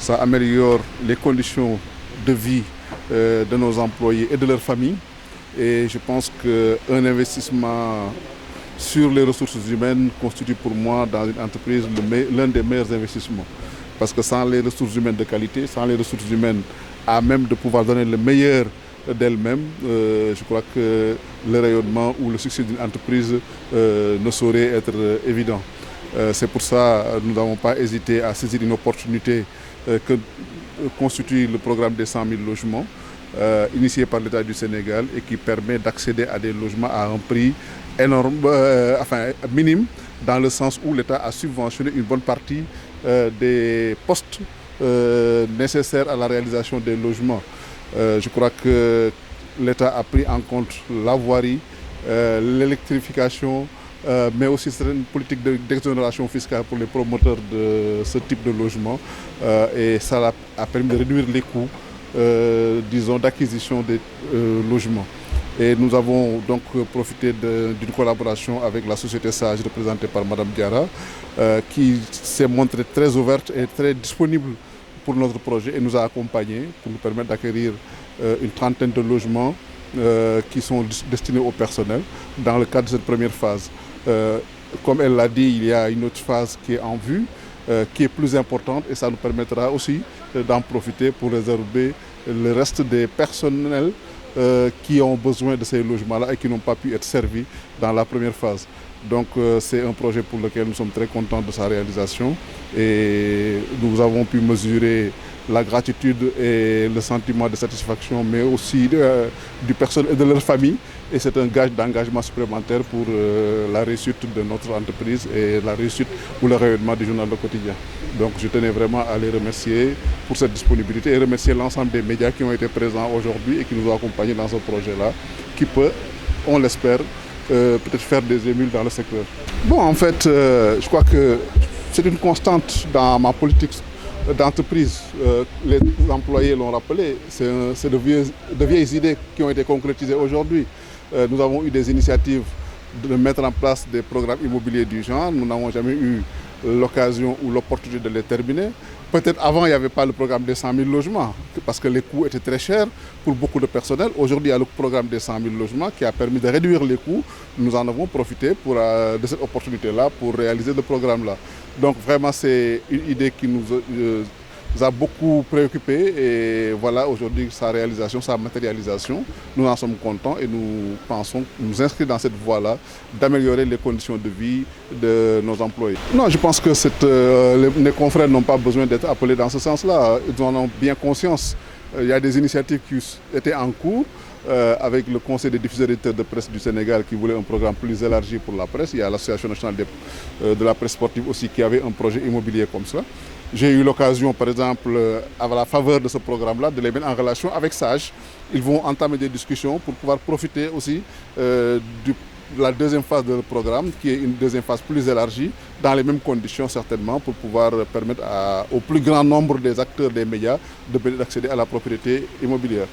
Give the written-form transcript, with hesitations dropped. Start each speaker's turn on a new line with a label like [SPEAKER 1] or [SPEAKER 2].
[SPEAKER 1] Ça améliore les conditions de vie de nos employés et de leurs familles. Et je pense qu'un investissement sur les ressources humaines constitue pour moi dans une entreprise l'un des meilleurs investissements. Parce que sans les ressources humaines de qualité, sans les ressources humaines à même de pouvoir donner le meilleur d'elles-mêmes, je crois que le rayonnement ou le succès d'une entreprise ne saurait être évident. C'est pour ça que nous n'avons pas hésité à saisir une opportunité que constitue le programme des 100 000 logements initié par l'État du Sénégal et qui permet d'accéder à des logements à un prix énorme, minime, dans le sens où l'État a subventionné une bonne partie des postes nécessaires à la réalisation des logements. Je crois que l'État a pris en compte la voirie, l'électrification, mais aussi une politique d'exonération fiscale pour les promoteurs de ce type de logement. Et ça a permis de réduire les coûts, disons, d'acquisition des logements. Et nous avons donc profité d'une collaboration avec la société Sage représentée par Mme Diarra, qui s'est montrée très ouverte et très disponible pour notre projet et nous a accompagnés pour nous permettre d'acquérir une trentaine de logements qui sont destinés au personnel dans le cadre de cette première phase. Comme elle l'a dit, il y a une autre phase qui est en vue, qui est plus importante et ça nous permettra aussi d'en profiter pour réserver le reste des personnels qui ont besoin de ces logements-là et qui n'ont pas pu être servis dans la première phase. Donc c'est un projet pour lequel nous sommes très contents de sa réalisation et nous avons pu mesurer la gratitude et le sentiment de satisfaction, mais aussi du personnel et de leur famille. Et c'est un gage d'engagement supplémentaire pour la réussite de notre entreprise et la réussite ou le rayonnement du journal Le Quotidien. Donc je tenais vraiment à les remercier pour cette disponibilité et remercier l'ensemble des médias qui ont été présents aujourd'hui et qui nous ont accompagnés dans ce projet-là, qui peut, on l'espère, peut-être faire des émules dans le secteur. Bon, en fait, je crois que c'est une constante dans ma politique d'entreprise. Les employés l'ont rappelé, c'est de vieilles idées qui ont été concrétisées aujourd'hui. Nous avons eu des initiatives de mettre en place des programmes immobiliers du genre. Nous n'avons jamais eu l'occasion ou l'opportunité de les terminer. Peut-être avant, il n'y avait pas le programme des 100 000 logements, parce que les coûts étaient très chers pour beaucoup de personnel. Aujourd'hui, il y a le programme des 100 000 logements qui a permis de réduire les coûts. Nous en avons profité de cette opportunité-là pour réaliser le programme-là. Donc vraiment, c'est une idée qui nous a beaucoup préoccupés et voilà aujourd'hui sa réalisation, sa matérialisation. Nous en sommes contents et nous pensons nous inscrire dans cette voie-là d'améliorer les conditions de vie de nos employés. Non, je pense que les confrères n'ont pas besoin d'être appelés dans ce sens-là. Ils en ont bien conscience. Il y a des initiatives qui étaient en cours avec le Conseil des diffuseurs éditeurs de presse du Sénégal qui voulait un programme plus élargi pour la presse. Il y a l'Association nationale de la presse sportive aussi qui avait un projet immobilier comme ça. J'ai eu l'occasion, par exemple, à la faveur de ce programme-là, de les mettre en relation avec Sage. Ils vont entamer des discussions pour pouvoir profiter aussi de la deuxième phase du programme, qui est une deuxième phase plus élargie, dans les mêmes conditions certainement, pour pouvoir permettre au plus grand nombre des acteurs des médias d'accéder à la propriété immobilière.